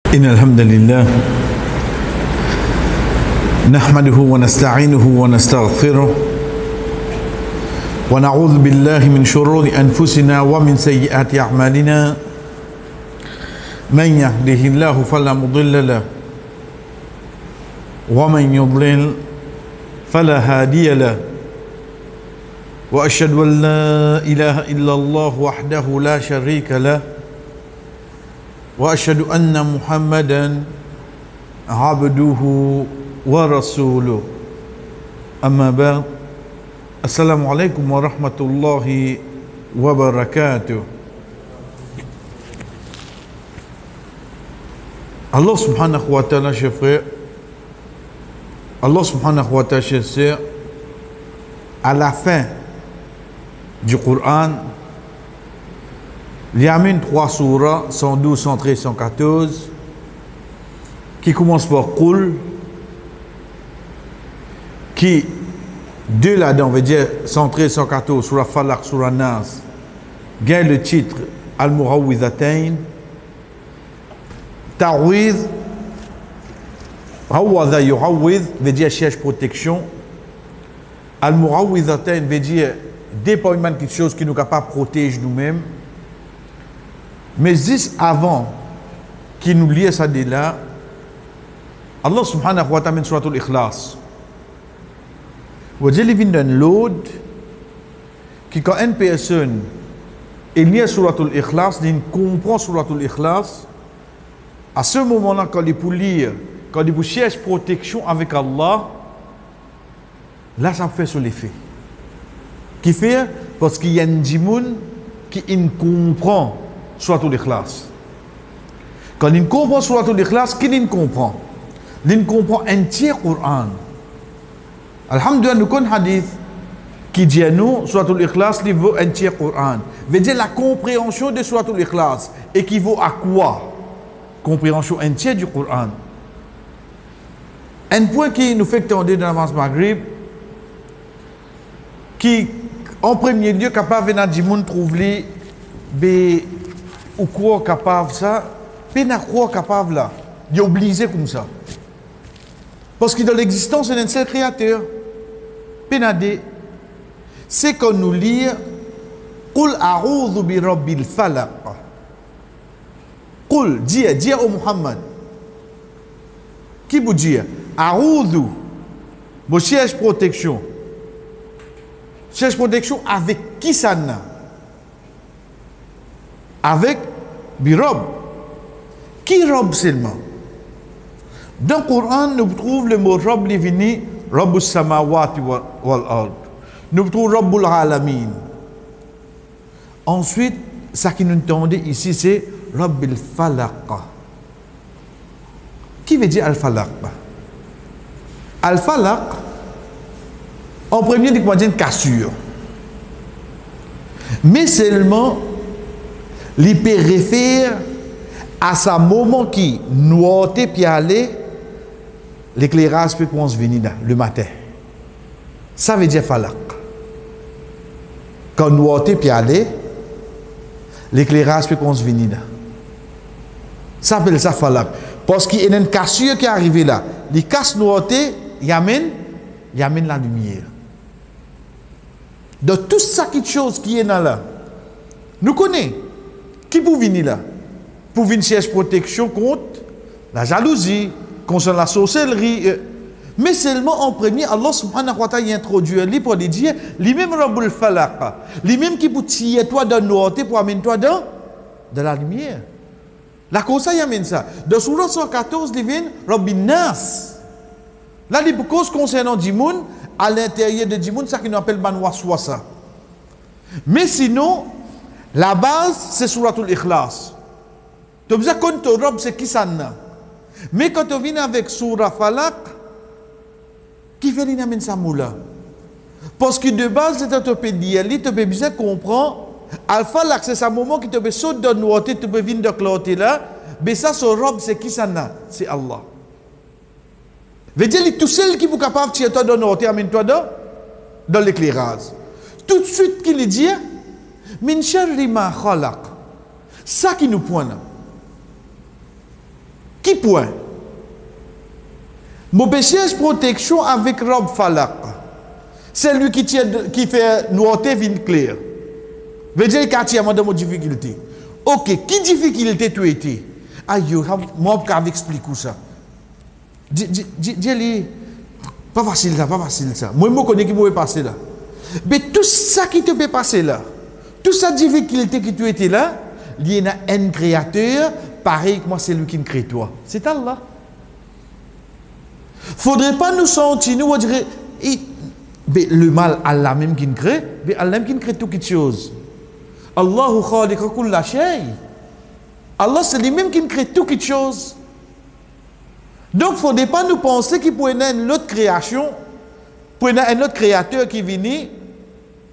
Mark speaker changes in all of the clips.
Speaker 1: إن الحمد لله نحمده ونستعينه ونستغفره ونعوذ بالله من شرور أنفسنا ومن سيئات أعمالنا من يهده الله فلا مضل له ومن يضلل فلا هادي له وأشهد أن لا إله إلا الله وحده لا شريك له وأشهد أن محمدا عبده ورسوله أما بعد السلام عليكم ورحمة الله وبركاته. Allah subhanahu wa ta'ala, chers frères, Allah subhanahu wa ta'ala, chers sœurs, à la fin du Coran, il y a même 3 surahs, 112, 113, 114, qui commencent par Qul, qui, deux là-dedans, on veut dire 113, 114, surah Falaq, surah Nas, gagne le titre Al-Murawwidhatayn, Ta'widh, Rawwadha yu'awwidh, veut dire cherche protection. Al-Murawwidhatayn veut dire déploiement de quelque chose qui nous capable de protéger nous-mêmes. Mais juste avant qu'il nous lie ça de là, Allah subhanahu wa ta'ala suratul Ikhlas. Vous dites, il vient d'un lot qui, quand une personne est liée suratul Ikhlas, il comprend suratul Ikhlas, à ce moment-là, quand il peut lire, quand il peut chercher protection avec Allah, là, ça fait sur l'effet. Qui fait? Parce qu'il y a un djimoun qui comprend Suratul Ikhlas. Quand il comprend Suratul Ikhlas, qui il comprend? Il comprend un tiers Coran. Alhamdulillah, nous connaissons un hadith qui dit à nous, Suratul Ikhlas, il vaut un tiers Coran. Veut dire la compréhension de Suratul Ikhlas équivaut à quoi? Compréhension un tiers du Coran. Un point qui nous fait tendre dans l'avance Maghrib, qui, en premier lieu, capable de dire monde trouver ou quoi capable ça, mais n'a quoi capable là, il est obligé comme ça. Parce que dans l'existence, il y a un seul créateur. Pénadé, c'est qu'on nous lit Qul a'udhu bi rabbil falaq. Qul, dis au Muhammad. Qui vous dit? A'udhu, vous cherchez protection. Cherche protection avec qui ça n'a? Avec Birob. Qui Rob seulement? Dans le Coran, nous trouvons le mot Rob divini, Rabbus samawati wal ard. Nous trouvons Rabbul alamin. Ensuite, ce qui nous entendait ici, c'est Rabbil falaq. Qui veut dire Al-Falaq? Al-Falaq, en premier, il dit une cassure. Mais seulement, il peut référer à ce moment qui, noité puis aller, l'éclairage peut venir là, le matin. Ça veut dire falaq. Quand noité puis aller, l'éclairage peut venir là. Ça s'appelle ça falaq. Parce qu'il y a une cassure qui est arrivée là. Il casse noité, il amène la lumière. De tout ça, quelque chose qui est là, nous connaissons. Qui peut venir là? Pour venir chercher protection contre la jalousie, contre la sorcellerie. Mais seulement en premier, Allah subhanahu wa ta'ala introduit un livre pour dire, lui-même Rabbul Falaq, lui-même qui peut tirer toi dans le noir pour amener toi dans la lumière. La cause ça, il amène ça. Dans Surah 114, il vient Rabbin Nas. Là, les causes concernant Djimoun, à l'intérieur de Djimoun, c'est ça qu'on appelle Banwaswasa. Mais sinon, la base, c'est Suratul Ikhlas. Tu as besoin qu'on te robe, c'est qui ça n'a. Mais quand tu viens avec Surah Falaq, qui fait l'amène ça moula? Parce que de base, c'est un peu dire, tu as besoin de comprendre, Al-Falaq, c'est ce moment qui te peut sauter dans le noir, tu peux venir de l'autre là, mais ça, son robe, c'est qui ça n'a? C'est Allah. Veut dire tout seul qui est capable de tirer toi dans le noir, amène-toi dans l'éclairage. Tout de suite, qu'il dit, min sharri ma khalaq. Ça qui nous pointe là. Qui point? Mon péché protection avec Rob Falak. C'est lui qui fait noirté vin clair. Veut dire qu'il y a une difficulté. Ok, qui difficulté tu étais? Aïe, moi, je vais expliquer ça. Dis-lui, pas facile ça, pas facile ça. Moi, je connais qui peut passer là. Mais tout ça qui te peut passer là, toute cette difficulté qui tu étais là, il y a un créateur, pareil que moi, c'est lui qui crée toi. C'est Allah. Faudrait pas nous sentir, nous, on dirait, le mal, Allah même qui nous crée, mais Allah même qui nous crée toute chose. Allahu khaliqa kulla shay. Allah, c'est lui-même qui nous crée toute chose. Donc, il ne faudrait pas nous penser qu'il pourrait y avoir une autre création, pour un autre créateur qui vient,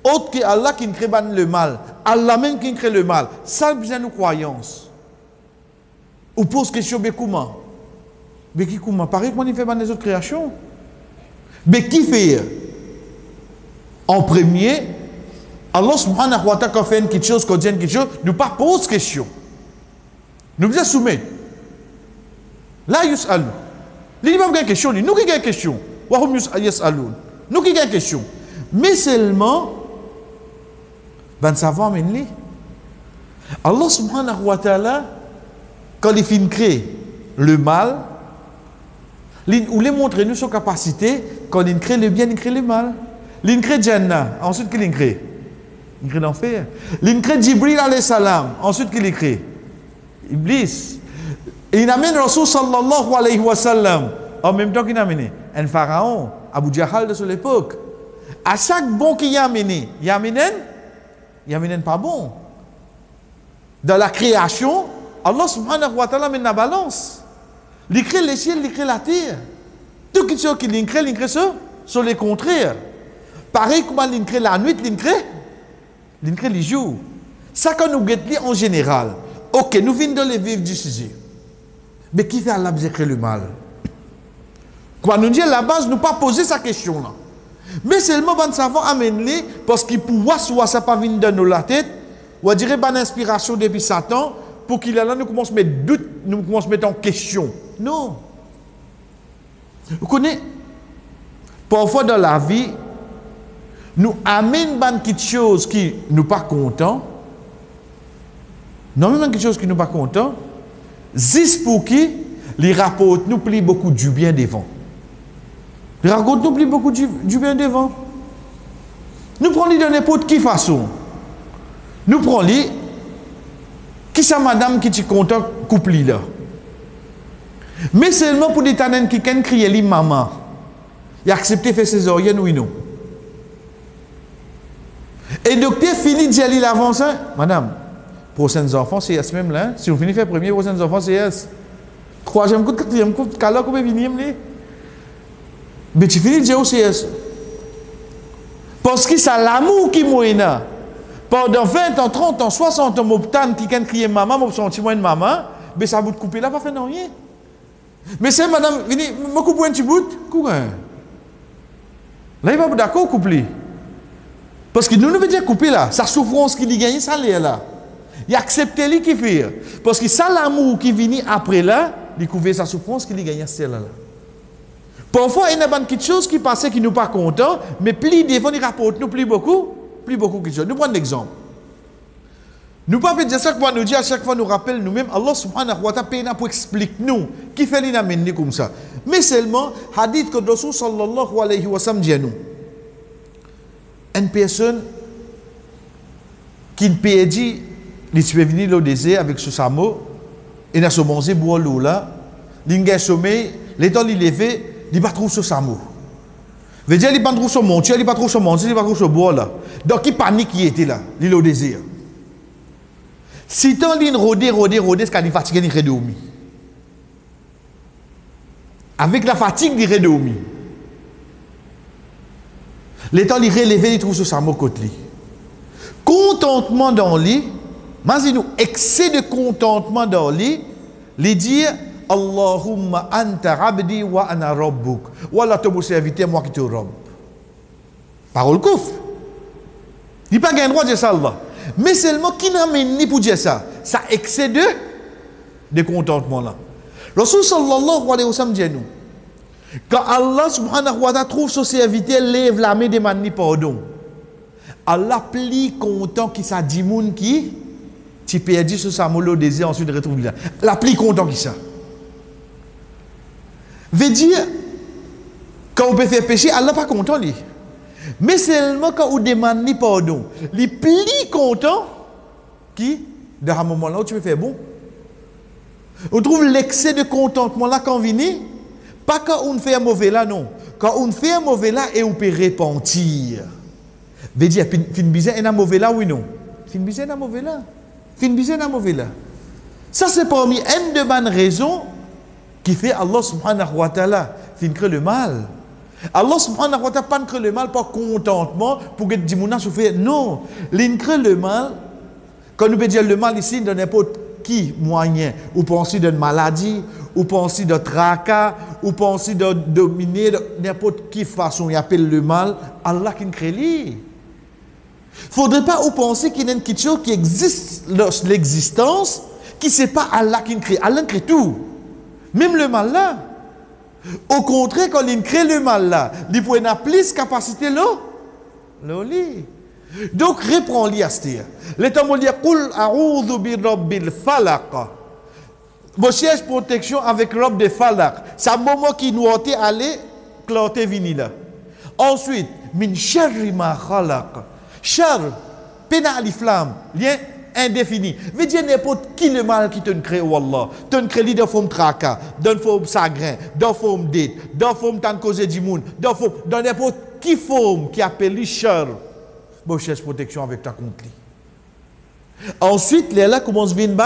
Speaker 1: autre que Allah qui nous crée le mal. Allah même qui nous crée le mal. Ça, c'est nos croyances. Ou pose question, mais comment? Mais qui comment? Pareil que moi, il fait les autres créations. Mais qui fait? En premier, Allah subhanahu wa ta'ala, quand fait quelque chose, quand dit quelque chose, nous pas pose question. Nous nous soumettons. Là, yus'alou. Il n'y a pas de question. Nous qui avons une question. Nous qui avons une question. Mais seulement, ben savoir maintenant. Allah subhanahu wa ta'ala, quand il finit créer le mal, il montre nous sa capacité, quand il crée le bien, il crée le mal. Il crée Jannah, ensuite qu'il crée. Il crée l'enfer. Il crée Jibril alayhi salam, ensuite qu'il crée. Iblis. Et il amène Rasul sallallahu alayhi wa sallam, en même temps qu'il a amené un pharaon, Abu Jahal de son époque. À chaque bon qu'il a amené, il amène pas bon. Dans la création, Allah subhanahu wa ta'ala mène la balance. Il crée les ciels, il crée la terre. Tout ce qu'il crée ça, sur les contraires. Pareil comme il crée la nuit, il crée les jours. Ça quand nous guettons en général. Ok, nous venons dans les vivre du sujet. Mais qui fait Allah créer le mal? Quand nous dit à la base, nous pas poser sa question là. Mais seulement nous savons amener parce qu'il pourra soit ça pas venir dans la tête, ou dire une inspiration depuis Satan pour qu'il là nous commence à mettre doute, nous commence à mettre en question. Non. Vous connaissez, parfois dans la vie, nous amène quelque chose qui nous pas content. Non, même quelque chose qui nous pas content. Juste pour qui les rapports nous plient beaucoup du bien devant. Les rapports nous plient beaucoup du bien devant. Nous prenons de n'importe quelle façon. Nous prenons qui c'est madame qui est content couple là. Mais seulement pour des tanins qui can crier li maman. Il a accepté faire ses oreilles oui non. Et docteur fini de dire l'avance, madame. Prochains enfants, c'est S même là. Si vous finissez faire premier, prochains enfants, c'est S. Troisième coup, quatrième coup, qu'alors vous pouvez venir me mais tu finis de dire aussi S. Parce que c'est l'amour qui m'a pendant 20 ans, 30 ans, 60 ans, mon qui can crier maman, mon sentiment de maman, mais ça bout de couper là, pas fait rien. Mais c'est madame, venez, me couper un petit bout, courant. Là, il va pas d'accord couper. Parce que nous ne veut dire couper là, sa souffrance qui dit gagner, ça l'est là. Il accepte lui qui fait. Parce que ça l'amour qui vient après là, il couvre sa souffrance qui dit gagner celle-là. Parfois, il y a quelque chose qui passe qui nous pas content, mais plus devant, il rapporte nous plus beaucoup quelque chose. Nous prenons un exemple. Nous ne pouvons pas dire ça que nous dit à chaque fois, nous rappelle nous-mêmes, Allah subhanahu wa ta'ala pour expliquer nous, qui fait l'amener comme ça. Mais seulement, hadith que Rasul sallallahu alayhi wa sallam dit à nous. Une personne qui ne peut dire, il peut venir au désert avec ce samo, il a se mangé boire l'eau là, il a sommeil, l'état il levé, il ne trouve ce samo. Veut dire, il ne trouve pas son monture, il ne trouve pas son manger, il ne trouve pas son boire là. Donc, il panique qui était là, il est au désert. Si tant il rôde, c'est qu'il est fatigué, il est dormi. Avec la fatigue, il est dormi. L'état il relevé, il trouve ce samo côté. Contentement dans lui, mais nous excès de contentement dans lui, les dire Allahumma anta abdi wa ana rabbuk. Voilà ton serviteur, moi qui te robe. Parole couf. Il n'a pas le droit de dire ça, Allah. Mais seulement qui n'a mené pour dire ça? Ça excès de contentement là. Rasul sallallahu alayhi wa sallam dit nous, quand Allah subhanahu wa ta'ala trouve son serviteur, lève la main, demande pardon. Allah plie content qui ça dit moun qui tu perdu sur sa molo désir ensuite retrouve là. La plie content qui ça. Veut dire quand on peut faire péché, Allah pas content lui. Mais seulement quand on demande pardon, il plie content qui dans un moment là où tu peux faire bon. On trouve l'excès de contentement là quand on vient, pas quand on fait un mauvais là non. Quand on fait un mauvais là et on peut repentir. Veut dire fin bizarre et un mauvais là oui non. Fin bizarre et un mauvais là. Fin bizarre et un mauvais là. Ça c'est parmi une de bonnes raisons qui fait Allah subhanahu wa ta'ala fin crée le mal. Allah subhanahu wa ta'ala pas crée le mal par contentement pour que Dimouna souffre. Non, il crée le mal. Quand nous peut dire le mal ici dans n'importe qui moyen, ou penser d'une maladie, ou penser de tracas, ou penser de dominer de n'importe qui façon, il appelle le mal, Allah qui crée lui. Faudrait pas ou penser qu'il y a quelque chose qui existe dans l'existence, qui c'est pas Allah qui crée. Allah crée tout. Même le mal là. Au contraire, quand il crée le mal là, il peut avoir plus de capacité là. Donc, reprends-lui à ce dire. L'État m'a dit, Qul a'udhu bi rabbil falaq. Vous cherchez protection avec robe de falaq. C'est un moment qui nous a été allé, clanté vini là. Ensuite, min sharri ma khalaq. Char, pena aliflam, lien indéfini. Veut dire n'importe qui le mal qui te crée, wallah. Te crée dans forme tracas, dans forme chagrin, dans forme dette, dans forme tant cause du monde, dans n'importe qui forme qui appelle char. Bon, cherche protection avec ta compte. Ensuite, là commence à venir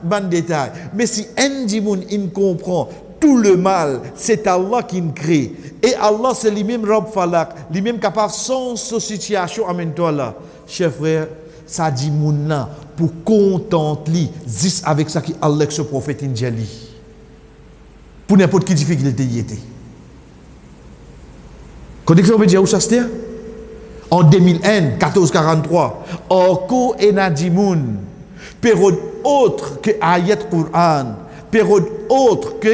Speaker 1: ban détail. Mais si un dimoun il comprend tout le mal, c'est Allah qui le crée. Et Allah, c'est lui-même Rabb Falak, lui-même capable sans cette situation, amène-toi là. Cher frère, ça dit moun là, pour contenter, zis avec ça qui Allah, ce prophète Injali. Pour n'importe quelle difficulté y était. Quand on veut dire où ça se tient? En 2001, 1443, encore enadimoun, période autre que ayat Qur'an, période autre que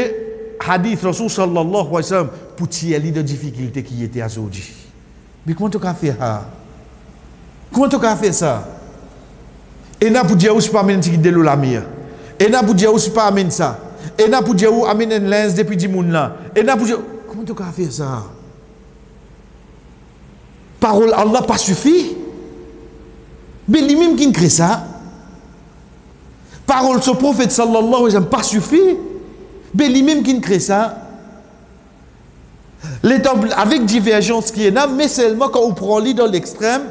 Speaker 1: hadith Rasul sallallahu alayhi wa sallam, pour tirer de difficultés qui étaient à aujourd'hui. Mais comment tu as fait ça? Comment tu as fait ça? Et n'a pour dire où c'est pas amener de l'eau la mer. Et n'a pour dire où c'est pas amener ça. Et n'a pour dire où amener un lens depuis 10 moun là. Et n'a pour dire comment tu as fait ça? Parole Allah pas suffit. Mais lui-même qui crée ça. Parole ce prophète sallallahu alayhi wa sallam pas suffit. Mais lui-même qui crée ça. Avec divergence qui est là, mais seulement quand on prend lui dans l'extrême,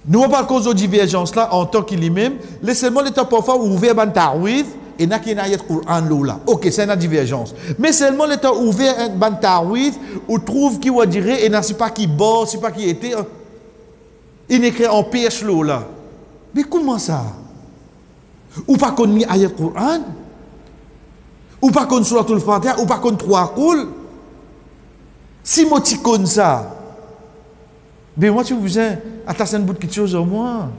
Speaker 1: nous on pas cause de divergence là en tant qu'il lui-même, laissez-moi l'état parfois ouvert ban ta'wid et n'a qu'il n'ayet Qur'an là. OK, c'est une divergence. Mais seulement l'état ouvert un ban ta'wid ou trouve qui va dire et n'a pas qui bord, c'est pas qui était il écrit en pêche là. Mais comment ça? Ou pas qu'on ni ayet Qur'an? Ou pas qu'on suratul Fatiha ou pas qu'on trois cool? Si moi tu connais ça, mais moi tu vous dis, attends, c'est un bout de quelque chose au moins.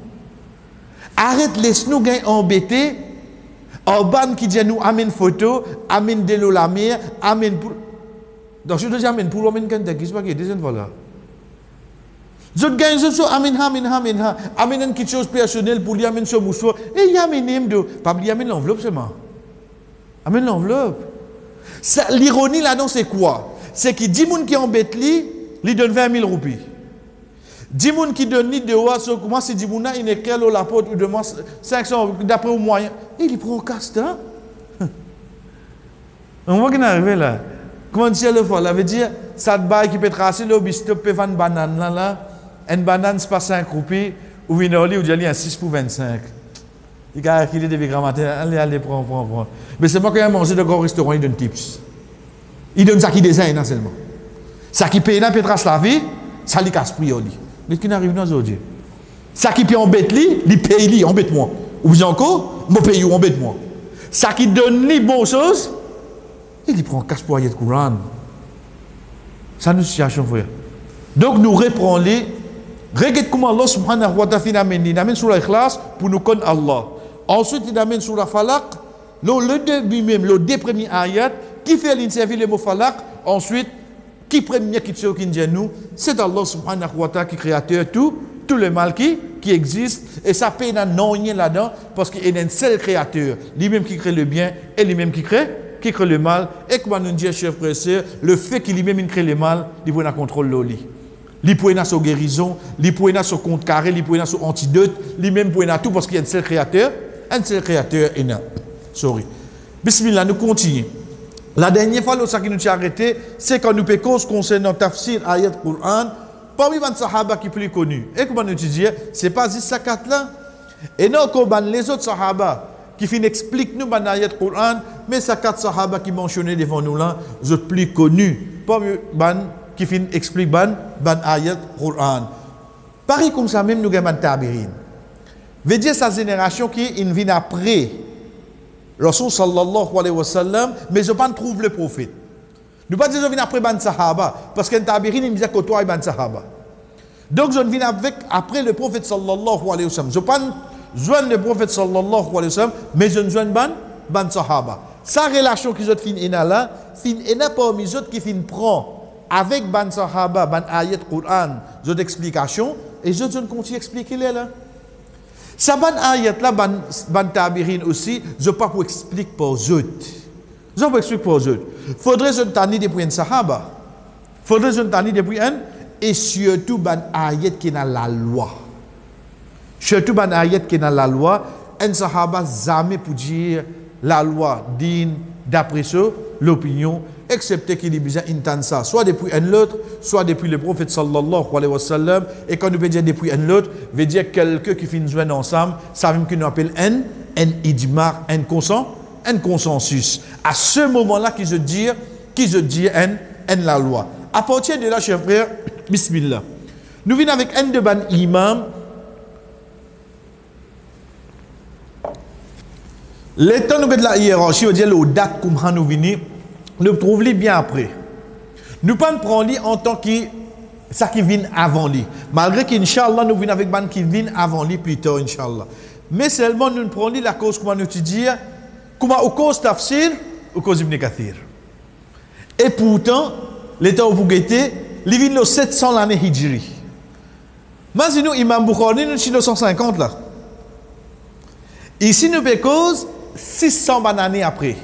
Speaker 1: Arrête, laisse-nous gagner embêter. En ban qui dit nous amène photo, amène de l'eau la mer, amène pour. Donc je te dis amène pour l'amène quand tu pas qui est deuxième fois là. Je te gagne ce amène quelque chose personnel pour lui amène ce mouchoir. Et il amène de, pas lui amène l'enveloppe seulement. Amène l'enveloppe. L'ironie là-dedans c'est quoi? C'est que 10 personnes qui embêtent lui donne 20 000 roupies. 10 personnes qui donnent ni de oua, comment c'est 10 personnes, il est quel la porte ou demande 500 d'après au moyen. Et il prend un caste. On voit qu'il est arrivé là. Comment dire le fois? Ça veut dire, ça te baille qui peut tracer le bisto peut vendre une banane là. Une banane c'est pas 5 roupies, ou une oli ou j'ai un 6 pour 25. Il a acquis des grammaires, allez, prends. Mais c'est moi qui ai mangé de gros restaurants, il donne tips. Il donne ça qui désigne seulement. Ça qui paye dans Petra Slavi, ça lui casse prix. Mais qui n'arrive pas aujourd'hui. Ça qui paye embête lui, il paye lui, embête-moi. Ou bien encore, mon pays ou embête-moi. Ça qui donne lui bonne chose, il prend casse pour ayat Courant. Ça nous situation frère. Donc nous reprenons les. Regarde comment Allah subhanahu wa ta'ala amène sur l'ikhlas pour nous connaître Allah. Ensuite il amène sur la falaq le début même, le deux premiers ayats, qui fait l'inservi le mot falak, ensuite, qui premier qui tient qui nous, c'est Allah subhanahu wa ta'ala qui est créateur tout le mal qui existe, et ça peut y non rien là-dedans, parce qu'il y a un seul créateur, lui-même qui crée le bien, et lui-même qui crée le mal, et comme nous dit, chers frères et sœurs, le fait qu'il lui-même crée le mal, il peut contrôler le lit. Il peut y son guérison, il peut y son compte carré, il peut y son antidote, lui-même peut y tout, parce qu'il y a un seul créateur, et non. Sorry. Bismillah, nous continuons. La dernière fois, ce qui nous a arrêté, c'est quand nous peut cause concernant tafsir ayat Quran, parmi les sahaba qui sont plus connus. Et comment nous disons, c'est pas juste ça là. Et non, comme les autres sahaba qui expliquent nous les ayat Quran, mais ces quatre sahaba qui mentionnent devant nous là, les autres plus connus, parmi les qui expliquent les ayat Quran. Pareil comme ça, même nous avons des tabirin. Veut dire sa génération qui vient après. Rasul sallallahu alayhi wa sallam, mais je ne trouve le prophète. Nous ne pas dire que je viens après ban sahaba, parce qu'un tabirin, il me dit que toi, ban sahaba. Donc je viens après le prophète sallallahu alayhi wa sallam. Je ne pas joindre le prophète sallallahu alayhi wa sallam, mais je ne joins ban sahaba. Sa relation qui est fin là, fin parmi les autres qui prend avec ban sahaba, ban ayat Quran, d'autres explications, et je ne continue à expliquer les là. Ça ban ayat là, ban tabirin aussi, je ne pas pour expliquer pour eux. Je ne pas expliquer pour eux. Faudrait que je t'en depuis un sahaba. Faudrait que je t'en depuis un, et surtout ban ayat qui est dans la loi. Surtout ban ayat qui est dans la loi, un sahaba jamais pour dire la loi digne d'après ça, l'opinion, excepté qu'il y a besoin d'entendre ça, soit depuis un autre, soit depuis le prophète sallallahu alayhi wa sallam, et quand nous veut dire depuis un autre, veut dire quelqu'un qui finit joindre ensemble, ça même qu'on appelle un ijma, un consensus. À ce moment-là, qui se dit la loi. À partir de là, chers frères, bismillah. Nous venons avec un de ban imam. Les temps de la hiérarchie, on dit le date comme nous venons, nous trouvons bien après. Nous ne prenons pas en tant que ça qui vient avant lui. Malgré qu'Inch'Allah, nous venons avec ban qui vient avant lui plus tard, Inch'Allah. Mais seulement nous prenons la cause, comment nous dire, comment au cause tafsir, au cause Ibn Kathir. Et pourtant, l'état où vous guettez, il vient le 700 l'année Hijri. Mais sinon, Imam Bukhari, nous sommes 150 là. Ici, nous avons cause 600 années après.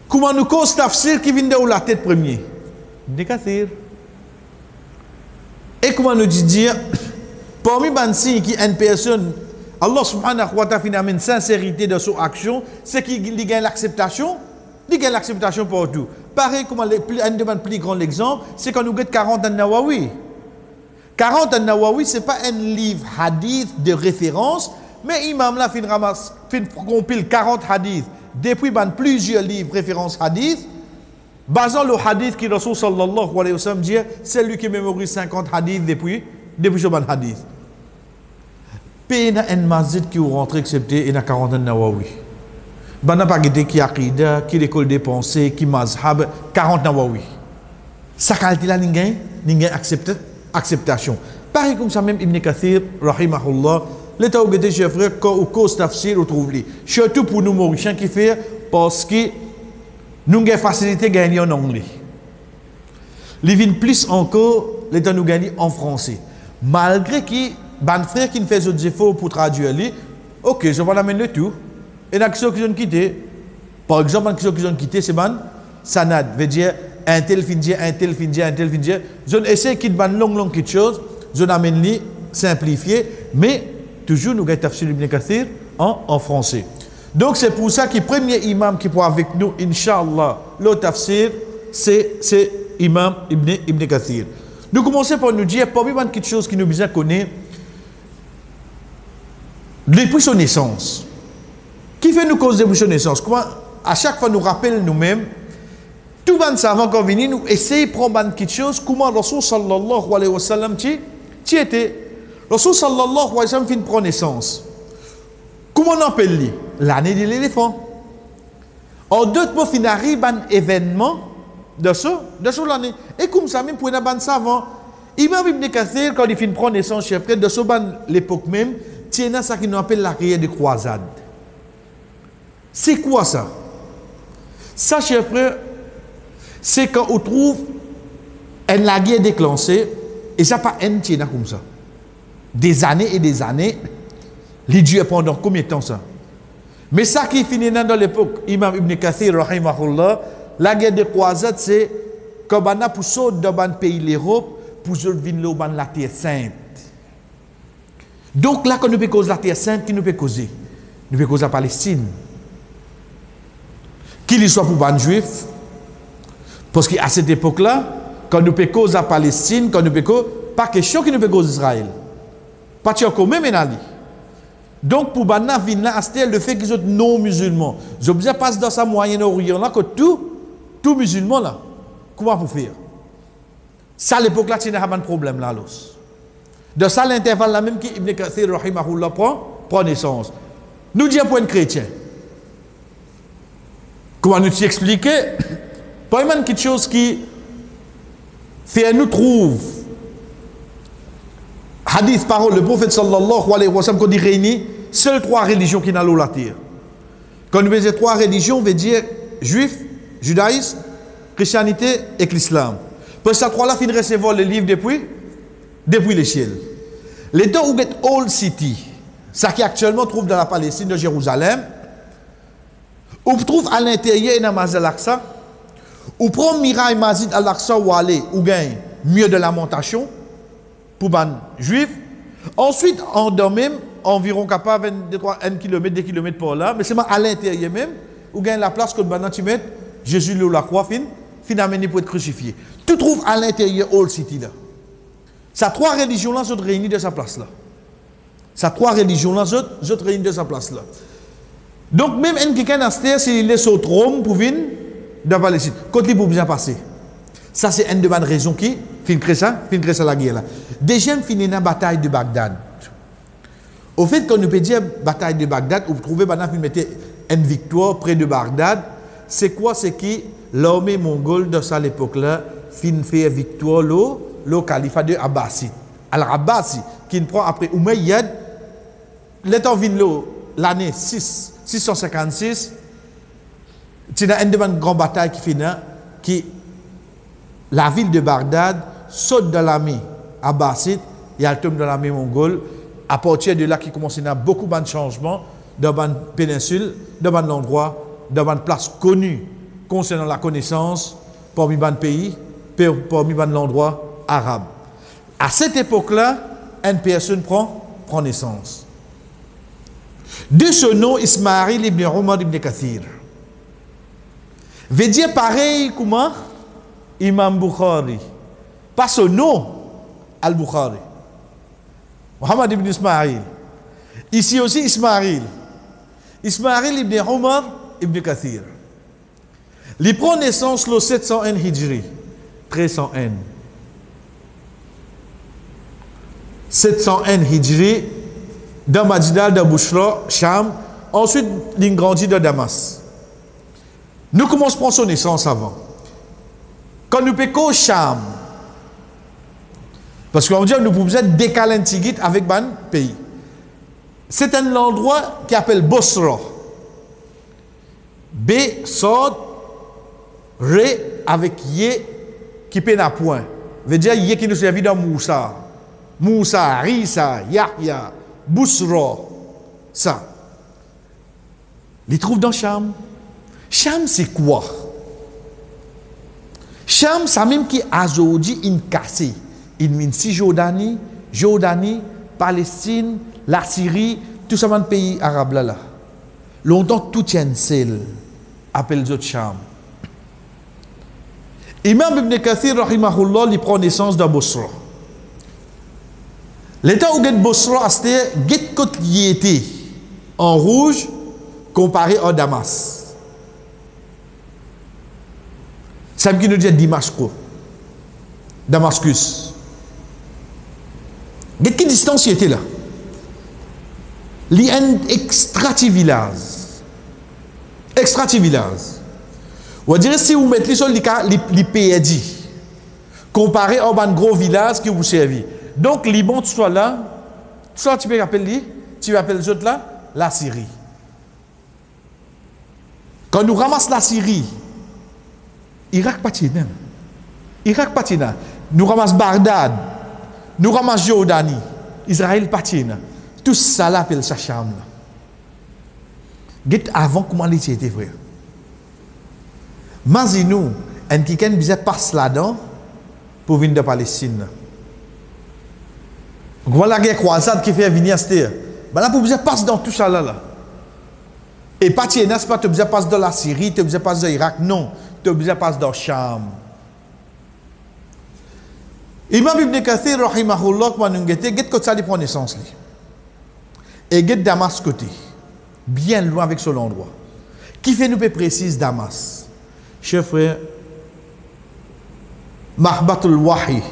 Speaker 1: Comment nous cause tafsir qui vient de la tête premier? Ibn Kathir. Et comment nous dire, parmi les signes qui une personne, Allah subhanahu wa ta'ala a une sincérité de son action, c'est qu'il gagne l'acceptation. Il gagne l'acceptation partout. Pareil, comme un des plus grands exemples, c'est quand nous avons 40 an-Nawawi. 40 an-Nawawi, ce n'est pas un livre hadith de référence, mais Imam là, fin compile 40 hadiths depuis plusieurs livres références hadith, basant le hadith qui Rasul sallallahu alayhi wa sallam dit, c'est lui qui mémorise 50 hadiths depuis ce hadith. Puis il y a un masjid qui est rentré excepté, il y a 40 an-Nawawi. Il n'y a pas qui aqida, qui l'école des pensées, qui mazhab, 40 Nawawi. Ça qualité là, il y a acceptation. Pareil comme ça même Ibn Kathir, rahimahullah, l'état où il chef frère, quand au cause tafsir, on trouve lui. Surtout pour nous Mauriciens qui fait, parce que nous avons facilité à gagner en anglais. Il vient plus encore, l'état nous gagne en français. Malgré que, ban frère qui ne fait des efforts pour traduire lui, ok, je vais l'amener le tout. Et la question qu'ils ont quitté, par exemple, la question qu'ils ont quitté, c'est ban sanad, veut dire un tel fin dire, un tel fin dire, un tel fin dire. Je essaie de ban long quelque chose, je l'amène li simplifié, mais toujours nous avons tafsir Ibn Kathir en français. Donc c'est pour ça que le premier imam qui pourra avec nous, Inch'Allah, le tafsir, c'est imam Ibn Kathir. Nous commençons par nous dire, parmi quelque chose qui nous besoin connaître, depuis son naissance. Qui fait nous cause de son naissance? Comment, à chaque fois, nous rappelle nous-mêmes, tout le monde savant qu'on vient, nous essayons de prendre quelque chose, comment Rasul sallallahu alayhi wa sallam tu était. Rasul sallallahu alayhi wa sallam finit prendre naissance. Comment on appelle-le? L'année de l'éléphant. En d'autres mots, il arrive un événement de ça l'année. Et comme ça, même pour une bande savant, Imam Ibn Kathir, quand il finit prendre naissance, chef, de ce l'époque même, tiens ça qui nous appelle la guerre de croisade. C'est quoi ça? Ça, chers frères, c'est quand on trouve la guerre déclenchée, et ça pas un tient comme ça. Des années et des années, les dieux pendant combien de temps ça? Mais ça qui finit dans l'époque, Imam Ibn Kathir, rahimahullah, la guerre des croisades, c'est quand on a pour sauter dans le pays de l'Europe, pour venir dans la terre sainte. Donc là, quand nous peut causer la terre sainte, qui nous peut causer? Nous peut causer la Palestine. Qu'il soit pour les juifs, parce qu'à cette époque-là, quand nous peut causer la Palestine, quand nous peut causer, pas question qui nous peut causer Israël. Pas de comme même Ali. Donc pour Banna Vinna, c'est le fait qu'ils sont non musulmans. Je veux dire, passe dans sa Moyen-Orient là que tout musulman là, comment pour faire? Ça, à l'époque là, il n'y a pas de problème là. De ça, l'intervalle là même qui Ibn Kathir rahimahullah prend naissance. Nous disons pour un chrétien. Comment nous expliquer? Pas même quelque chose qui fait nous trouve hadith, parole, le prophète sallallahu alayhi wa sallam, qu'on dit réunit, seules trois religions qui n'ont la terre. Quand nous disons trois religions, on veut dire juif, judaïsme, christianité et l'islam. Parce que ces trois-là finissent recevoir le livre depuis les ciels. Les deux où est Old City, ça qui actuellement trouve dans la Palestine de Jérusalem, on trouve à l'intérieur dans Masjid al-Aqsa, ou prend Mirail Masjid al-Aqsa ou aller, ou gagne mieux de lamentation pour les juifs. Ensuite, en dedans même, environ capable 1 km, 2 km par là, mais c'est à l'intérieur même, où gagne la place que maintenant tu mets Jésus le la croix fin amené pour être crucifié. Tout trouve à l'intérieur Old City là. Ces trois religions-là sont réunies de sa place là. Ces trois religions-là sont réunies de sa place là. Donc même quelqu'un dans cette terre, s'il est sur Rome pour venir dans la Palestine, quand il peut bien passer. Ça c'est une des bonnes raisons qui fin créer ça la guerre là. Deuxième fini la bataille de Bagdad. Au fait quand nous peut dire bataille de Bagdad, vous trouvez maintenant qu'il mettait une victoire près de Bagdad, c'est quoi? C'est qui l'armée mongole de cette époque-là fin fait victoire le califat de Abbasi. Alors Abbasi qui prend après Umayyad, l'état vient l'année 656, c'est une des grandes batailles qui finit qui la ville de Bagdad saute dans l'armée abbasside et elle tombe dans l'armée mongole. À partir de là, qui commence à y avoir beaucoup de changements dans la péninsule, dans l'endroit, dans une place connue concernant la connaissance parmi les pays, parmi l'endroit arabe. À cette époque-là, une personne prend naissance. De ce nom, Ismaïl ibn Omar ibn Kathir. Veut dire pareil comment Imam Bukhari. Pas ce nom, Al-Bukhari. Muhammad ibn Ismaïl. Ici aussi Ismaïl. Ismaïl ibn Omar ibn Kathir. Il prend naissance le 701 Hijri. 1301. 701 Hijri dans Madina, dans Bouchra, Cham. Ensuite, il grandit dans Damas. Nous commençons à prendre son naissance avant. Quand nous pécons Cham, parce qu'on dit que nous pouvons décaler un petit avec le pays. C'est un endroit qui appelle Bosra. B, Sod, Ré, avec Yé, qui peine à point. Veut dire Yé qui nous servit dans Moussa. Moussa, Rissa, Yahya, Bousra. Ça. Les trouve dans Cham. Cham, c'est quoi? Cham, c'est même qui a aujourd'hui une cassée. Il mine si Jordanie, Palestine, la Syrie, tout ça, les pays arabes là. Longtemps, tout tient seul. Appelle les autres Cham. Imam Ibn Kathir, rahimahullah, il prend naissance dans Bosra. L'état où Bosra, c'était côté qui était en rouge comparé à Damas. C'est ce qui nous dit Damascus. De quelle distance il était là? Il y a un extra-village. On va dire si vous mettez sur les pays comparé à un gros village qui vous servit. Donc, les bons, tu sois là, tu peux appeler les autres là, la Syrie. Quand nous ramassons la Syrie, Irak patina. Irak patina. Nous ramassons Bagdad, nous ramassons Jordanie, Israël patina. Tout ça là appelle sa chambre. Get avant comment il était frère. Imaginez-nous, un quelqu'un qui passe là-dedans pour venir de Palestine. Voilà la guerre croisade qui fait venir à cette terre. Ben là, pour vous passer dans tout ça là. Et pas tu n'est pas tu passes dans la Syrie, tu passes dans l'Irak, non, tu passes dans Cham. Imam Ibn Kathir rahimahullah quand nous get que ça prend naissance li. Et get Damas côté. Bien loin avec son endroit. Qui fait nous précise Damas. Chef frère Mahbatul Wahi.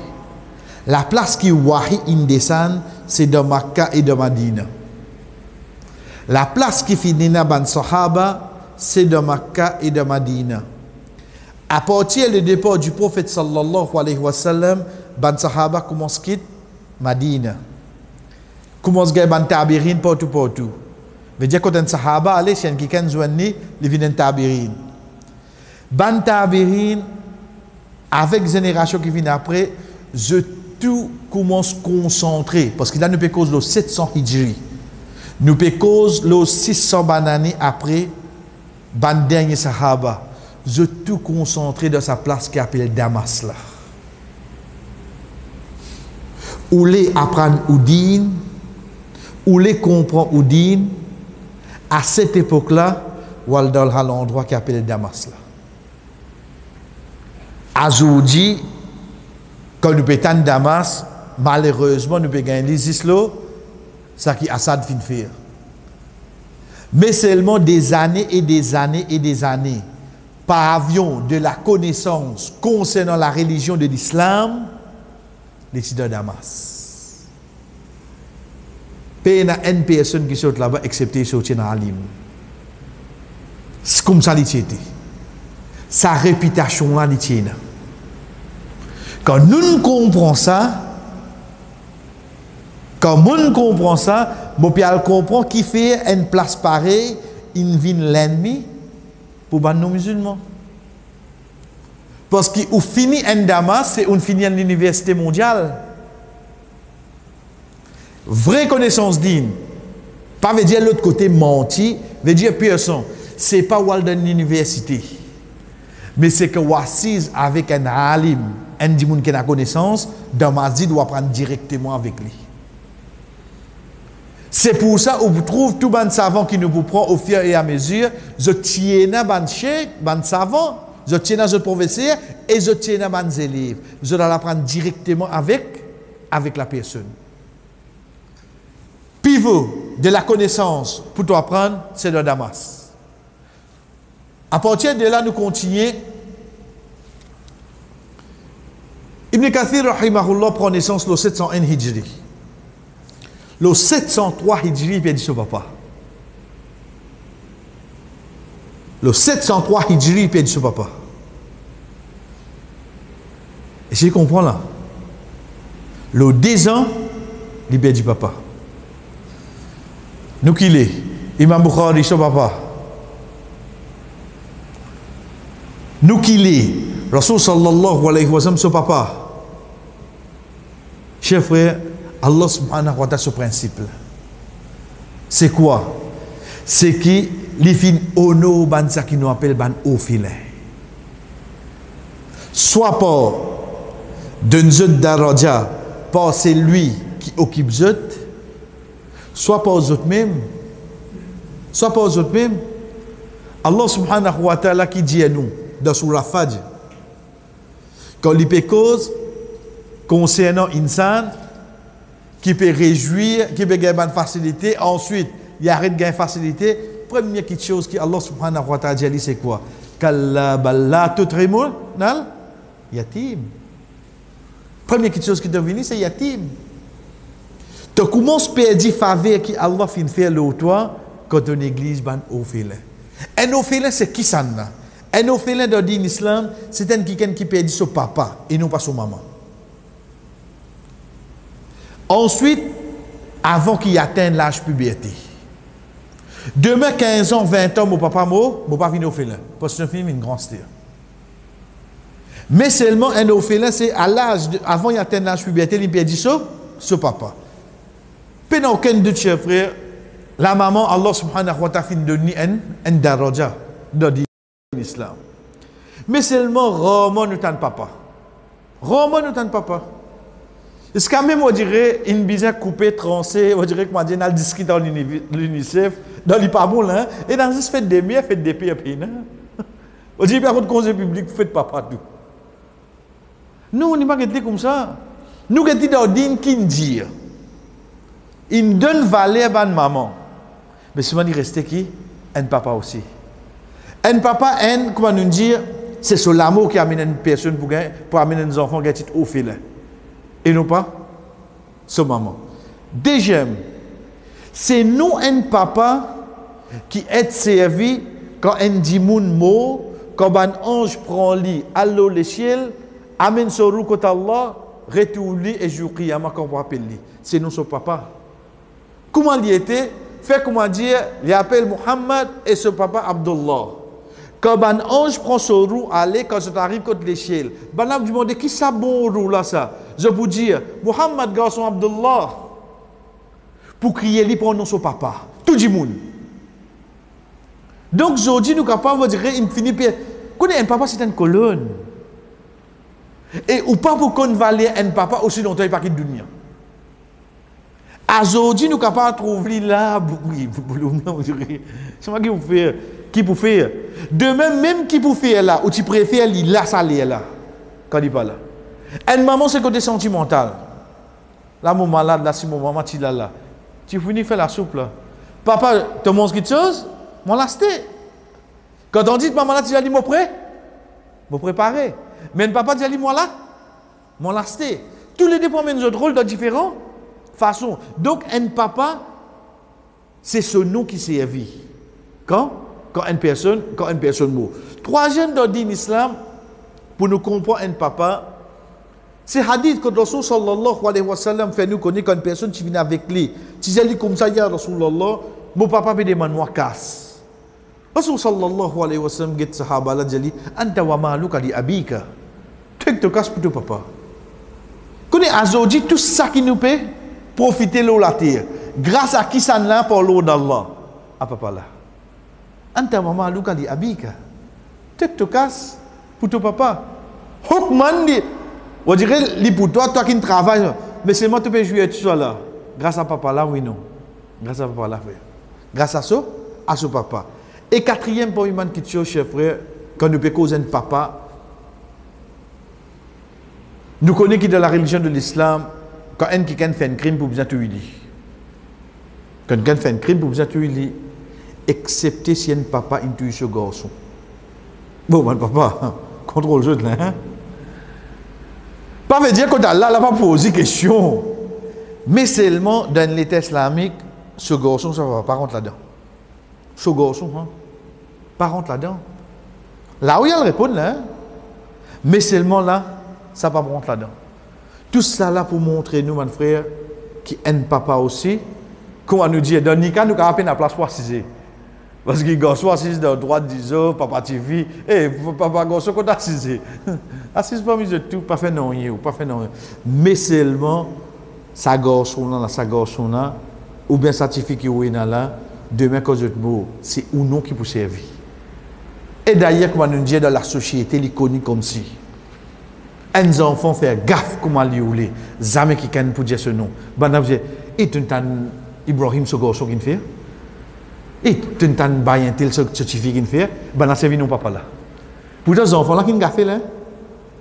Speaker 1: La place qui Wahi descend, c'est de Makkah et de Madina. La place qui finit dans Ban Sahaba, c'est de Makkah et de Madina. À partir du départ du prophète sallallahu alayhi wa sallam, Ban Sahaba commence à quitter Madina. Commence à Ban Tabirin partout. Mais dire quand un Sahaba allait, c'est un qui kan joindre, il vient Tabirin. Ban Tabirin, avec génération qui vient après, tout commence à concentrer. Parce que là, nous peut cause le 700 Hijri. Nous peut cause le 600 années après, ban dernier Sahaba. Tout concentré dans sa place qui appelle Damas là. Où les apprendre Oudine, où les comprendre Oudine, à cette époque-là, ou dans l'endroit qui appelle Damas là. Azoudi, quand nous pétons Damas, malheureusement, nous pétons les islots, ça qui Assad fin faire. Mais seulement des années et des années et des années, par avion de la connaissance concernant la religion de l'islam, les de Damas. Il n'y a une personne qui sort là-bas, excepté sortir dans Alim. C'est comme ça qu'il était. Sa réputation là, il tient. Quand nous comprenons ça, mon pial comprend qui fait une place pareille, il vient l'ennemi pour nos musulmans. Parce qu'il finit en Damas, c'est on finit en l'université mondiale. Vraie connaissance digne. Pas veut dire l'autre côté menti, veut dire personne. C'est pas Walden l'université. Mais c'est que Wassiz avec un alim, un dimoun qui a la connaissance, Damasi doit prendre directement avec lui. C'est pour ça que vous trouvez tout le savant qui nous prend au fur et à mesure, je tiens ban cheikh, ban savant, je tiens à professeur et je tiens à ban élèves. Je dois l'apprendre directement avec la personne. Pivot de la connaissance pour toi apprendre, c'est le Damas. À partir de là, nous continuons. Ibn Kathir, rahimahullah, prend naissance le 701 Hijri. Le 703 Hijri, il a dit son papa. Le 703 Hijri, il a dit son papa. Et je comprends là. Le 10 ans, il a dit papa. Nous qui l'est, Imam Bukhari, son papa. Nous qui l'est, Rasul sallallahu alayhi wa sallam, son papa. Chers frères, Allah subhanahu wa ta'ala ce principe. C'est quoi? C'est que les fins ono ban ça qui nous appelle ban au filet. Soit par d'un zot daraja, par c'est lui qui occupe zot, soit par zot même, soit par zot même. Allah subhanahu wa ta'ala qui dit à nous dans Surah Fajr, quand il peut cause concernant insan qui peut réjouir, qui peut gagner une facilité, ensuite il arrête de gagner facilité. Première petite chose que Allah subhanahu wa ta'ala dit, c'est quoi? Kalla balla tutrimul nal yatim. Première petite chose qui te vient, c'est yatim. Tu commences à perdre faveur que Allah fin faire le toi quand ton église ban orphelin. Un orphelin c'est qui ça? Un orphelin dans l'islam, c'est un qui perd son papa et non pas son maman. Ensuite, avant qu'il atteigne l'âge puberté. Demain, 15 ans, 20 ans, mon papa, mon pas venu au félin. Parce que c'est un film, une grande star. Mais seulement un orphelin, c'est à l'âge, avant il atteint l'âge puberté, il peut dire ça, ce papa. Puis dans aucun de tes frères, la maman, Allah subhanahu wa ta'ala, donne un daraja dans l'islam. Mais seulement, Roman ne t'en papa. Roman ne t'en papa. Est-ce quand même, on dirait, une bizarre coupée, tranchée, on dirait que moi, j'ai discuté dans l'UNICEF, dans les pas bon là, et dans ce fait des miens, fait des pires pays. On dit, par contre, conseil public, faites papa tout. Nous, on n'est pas comme ça. Nous, on est dans une qui dit, il donne valeur à une maman. Mais souvent, il reste qui? Un papa aussi. Un papa, comment nous dire, c'est ce l'amour qui amène une personne pour amener des enfants qui sont au fil. Et non pas ce maman. Deuxième, c'est nous, un papa, qui est servi quand un dit moun mot, quand un ange prend lit, allô les ciels, amène ce roue côté Allah, retourne lit et joue qiyamah quand on appelle lui. C'est nous son papa. Comment il était? Fait comment dire, il appelle Muhammad et ce papa Abdullah. Quand un ange prend ce roue, allez, quand ça arrive contre les ciels, ben là, vous demandez qui ça bon roue là ça? Je vous dis, Muhammad garçon Abdullah, pour crier lui pour non son papa. Tout le monde. Donc, aujourd'hui, nous sommes capables de dire, il finit par. Connais un papa, c'est une colonne. Et ou pas pour qu'on valait un papa aussi longtemps, il n'y a pas de dunya. Aujourd'hui, nous sommes capables de trouver là, oui, c'est moi qui vous fais. Qui pour faire? Demain, même qui pour faire là, ou tu préfères lui là, ça l'est là. Quand il parle là. Une maman, c'est côté sentimental. Là, mon malade, là, si mon maman, tu l'as là. Tu finis de faire la soupe là. Papa, tu manges quelque chose? Mon lasté. Quand on dit maman là, tu as dit mon prêt? Mon préparé. Mais le papa, tu as dit moi là? Mon lasté. Tous les deux prennent nos rôles de différentes façons. Donc, un papa, c'est ce nom qui servit. Quand une personne mot. Troisième dans l'islam, pour nous comprendre un papa, c'est hadith que Rasul sallallahu alayhi wa sallam fait nous connaître quand une personne qui vient avec lui. Si j'ai dit comme ça, il y a Rasulallah, mon papa me demande moi casse. Rasul sallallahu alayhi wa sallam dit sahaba la dit anta wa maluka li abika. Tu te casses pour ton papa. Connais aujourd'hui tout ça qui nous peut profiter de la terre. Grâce à qui ça n'a pour l'eau d'Allah. À papa là. Anta wa maluka li abika. Tu te casses pour ton papa. Hukman dit, on dirait, li pour toi qui travailles, mais c'est moi qui peux jouer tout ça là. Grâce à papa là, oui, non. Grâce à papa là, oui. Grâce à ce papa. Et quatrième point, il qui tue, chers frères, quand nous peut causer un papa, nous connaissons qui dans la religion de l'islam, quand un qui fait un crime pour bien tuer lui. Quand quelqu'un fait un crime pour bien tuer lui, excepté si un papa il tue ce garçon. Bon, mon papa, contrôle le jeu là, hein? Pas veut dire que Allah n'a pas posé question. Mais seulement dans l'État islamique, ce garçon, ça ne va pas rentrer là-dedans. Ce garçon, hein, pas rentrer là-dedans. Là où il y a le répondre, là, hein? Mais seulement là, ça ne va pas rentrer là-dedans. Tout ça là pour montrer nous, mon frère, qui est un papa aussi, qu'on nous dit, dans Nika, nous avons à peine la place pour assiser. Parce qu'il y a un garçon assis dans le droit de 10 ans, papa TV, et papa garçon qu'on a assisé. Assise pas mis de tout, pas fait non rien, pas fait non rien. Mais seulement, sa garçon là, ou bien certifié qui est là, demain, quand je te mot, c'est ou non qui peut servir. Et d'ailleurs, comme on nous dit dans la société, il est connu comme si. Un enfant fait gaffe comme on dit, jamais qui can pour dire ce nom. Ben, vous dites, et tu as Ibrahim, ce garçon qui fait? Et tu as un tel certificat qui fait? Ben, on servi non papa là. Pour les enfants là qui ont fait là,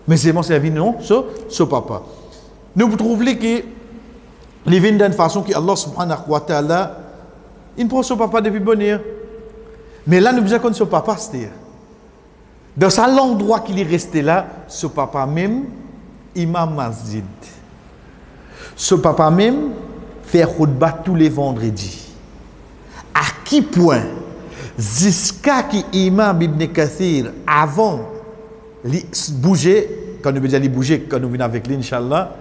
Speaker 1: mais c'est mon servi non, ce papa. Nous trouvons que les vins d'une façon que Allah subhanahu wa ta'ala, il prend ce papa depuis bonheur. Mais là, nous besoin de ce papa, c'est-à-dire. Dans l'endroit qu'il est resté là, ce papa même, imam masjid. Ce papa même, fait khutbah tous les vendredis. À qui point, jusqu'à qui imam Ibn Kathir, avant, bouger, quand nous veut dire bouger, quand nous venons avec lui, Inch'Allah,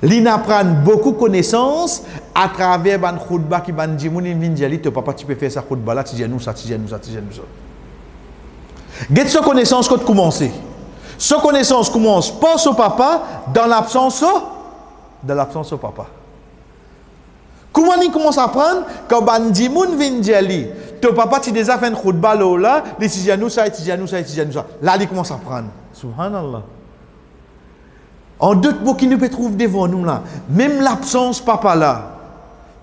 Speaker 1: Li n'apprend beaucoup de connaissances à travers ban khutba qui ban dit moun vinn dire te papa tu peux faire ça khutba là tu dis nous ça tu dis nous ça tu dis nous ça. Get ce connaissance quand commencer. Ce connaissance commence par son papa dans l'absence au papa. Comment il commence à apprendre quand ban dit moun vinn dire te papa tu déjà fait une khutba là, les tu dis nous ça tu dis nous ça tu dis nous ça. Là il commence à apprendre. Subhanallah. En d'autres mots qui nous peut trouver devant nous là, même l'absence papa là,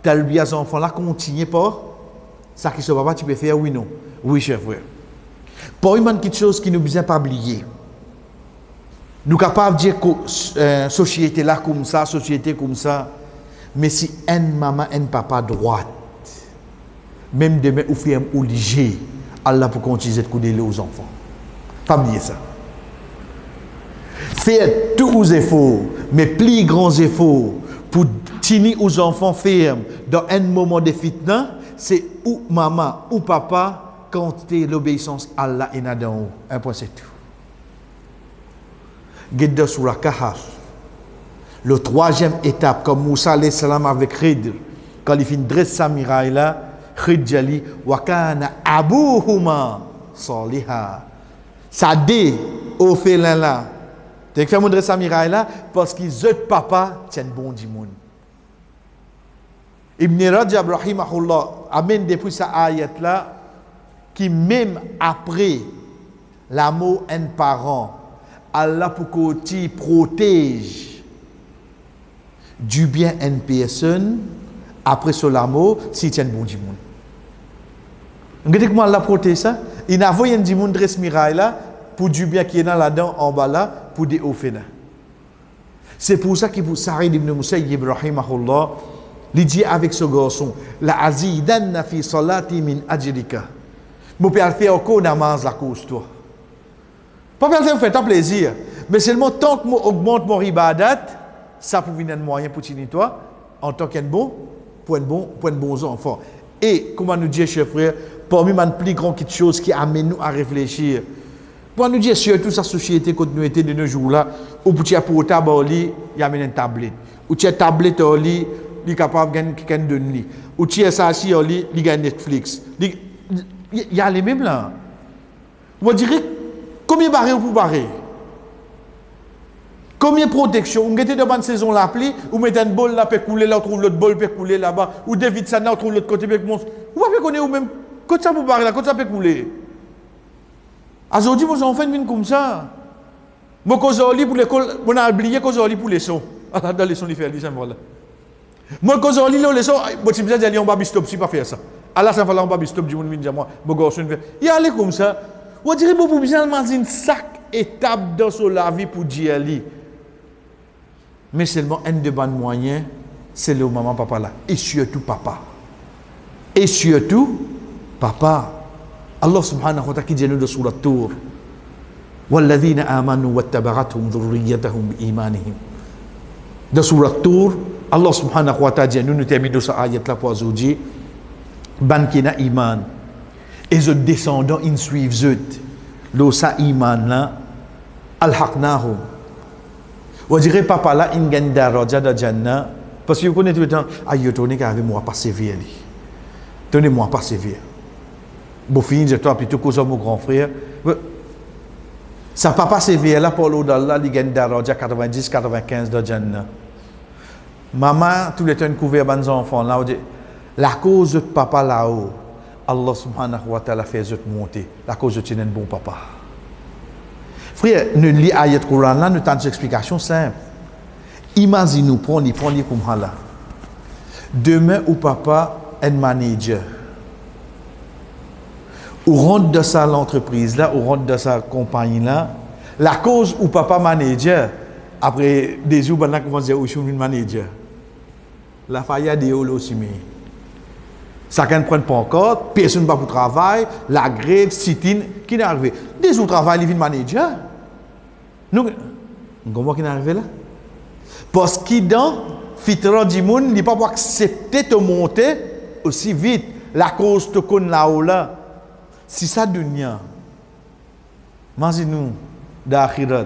Speaker 1: tel bien les enfants là continue pas, ça qui se papa tu peux faire oui non, oui cher frère. Pour une quelque chose qui nous besoin pas oublier. Nous capables de dire que société là comme ça, société comme ça, mais si un maman, un papa droite, même demain ou fait ou léger, Allah pour continuer de couder aux enfants. Pas oublier ça. Faites tous vos efforts, mais plus grands efforts pour tenir aux enfants fermes dans un moment de fitna, c'est ou maman ou papa quand tu l'obéissance à Allah et Nadon. Un point c'est tout. Guide sur la Kahf. Le troisième étape, comme Moussa alayhi salam avec Khidr, quand il finit dresser sa miraille là, Khidr jali wa kana abuhuma saliha. Ça dit au félin là. Tu as fait sa miraille là parce qu'ils autres papa tiennent bon du monde. Ibn Rajab rahimahullah amène depuis sa ayat là qui même après l'amour un parent, Allah pour qu'il protège du bien une personne après son amour s'il tient bon du monde. Vous voyez comment Allah protège ça? Il n'a pas du monde dresse miraille là pour du bien qui est dans là-dedans en bas là pour des offenses. C'est pour ça qu'il vous Saïd ibn Musayyib rahimahullah il dit avec ce garçon la azidanna fi salati min ajrika. Mon père fait encore namaz la cause toi. Pas faire faire ta plaisir, mais seulement tant que moi augmente mon ibadat, ça pour venir un moyen pour tenir toi en tant qu'un bon pour un bon enfant. Et comment nous dire chers frères, parmi les plus grandes choses qui amènent nous à réfléchir. Pour nous dire surtout sa société continuité de nos jours là, où tu as pour table il y a une tablette. Où tu as tablette au lit, il est capable de gagner quelqu'un de lit. Où tu as ça assis au lit, il gagne Netflix. Il y a les mêmes là. Vous direz combien barré ou pour barrer? Combien de protection? On était dans une saison la pluie, ou mettez un bol là, peut couler là, on trouve l'autre bol, peut couler là-bas, ou David Sana, on trouve l'autre côté, peut monter. Vous pouvez connaître ou même, quand ça peut barrer là, quand ça peut couler. Aujourd'hui, vos enfants viennent comme ça. Moi, quand j'ai pour l'école, on a oublié quand j'ai pour les sons. Dans les sons, il fait les voilà. Moi, quand j'ai les sons, moi, si vous allez en bas, stop, si pas faire ça. Allah, ça va en bas, stop, du monde, vient moi, mon garçon, il y a aller comme ça. On dirait que vous besoin de une sac étape dans la vie pour dire. Mais seulement un de bons moyens, c'est le maman, papa là. Et surtout, papa. Et surtout, papa. Allah subhanahu wa ta'ala qui dit nous de surat Tur وَالَّذِينَ آمَنُوا وَاتَّبَعَتْهُمْ ذُرِّيَّتَهُمْ بِإِيمَانِهِمْ. Dans surat Tur, Allah subhanahu wa ta'ala dit nous terminons cette ayat là pour aujourd'hui ban qui na iman et les descendants ils suivent eux lo sa iman là alhaqnahum. On dirait papa là il gagne daraja da jannah parce que vous connaissez tout le temps ayo tourner avec moi persévérer lui. Donnez-moi persévérer. Bon, fini de toi, plutôt que mon grand frère. Ça papa sévère là pour l'au-delà, il gagne d'argent 90-95 de Jannah. Maman, tout le temps, couvert les enfants là, la cause de papa là-haut, Allah subhanahu wa ta'ala fait monter. La cause de un bon papa. Frère, nous lisons l'ayat Coran là, nous avons une explication simple. Imaginez-nous, prenez comme ça. Demain, ou papa, un manager. Ou rentre de ça l'entreprise là, ou rentre de sa compagnie là, la cause ou papa manager, après des jours, on commence à dire, je suis un manager. La faille de Yolo aussi, mais ça ne prend pas encore, personne ne va pour travail, la grève, sit-in, qui n'est arrivé. Des jours, travail, il vient manager. Nous, comment qui est arrivé là? Parce qu'il dans Fitra du monde, il ne peut pas accepter de monter aussi vite. La cause de qu'on là-haut là. Si ça dunya, imaginez-nous, d'akhirat,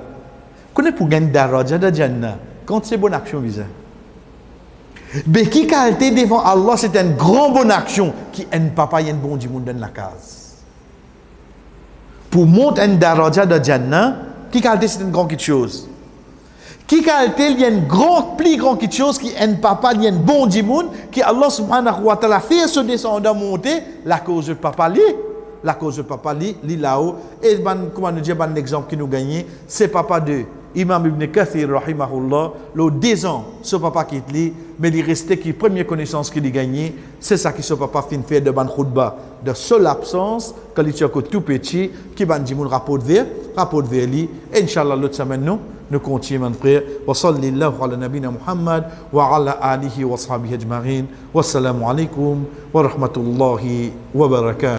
Speaker 1: qu'on est pour gagner d'argent de Jannah, quand c'est bonne action visa. Mais qui qualité devant Allah, c'est une grande bonne action qui aime papa, il y a un bon monde dans la case. Pour monter un daraja de Jannah, qui qualité c'est une grande quelque chose. Qui qualité il y a une grande, plus grande quelque chose qui aime papa, il y a un bon monde qui Allah subhanahu wa ta'ala fait se descendre monter la cause de papa li. La cause de papa li là-haut. Et comment nous dire un exemple qui nous gagne, c'est papa de Imam Ibn Kathir, rahimahullah, le 10 ans, ce papa qui est là, mais il restait qui première connaissance qu'il a gagné, c'est ça qui ce papa fin fait de ban khutba, de seule absence, quand il est tout petit, qui ban dit mon rapport vers lui, et Inch'Allah, l'autre semaine, nous continuons, mon frère, wa sallallahu ala nabina Muhammad, wa ala alihi wa sahbihi ajma'in, wassalamu alaikum, wa rahmatullahi wa barakatuh.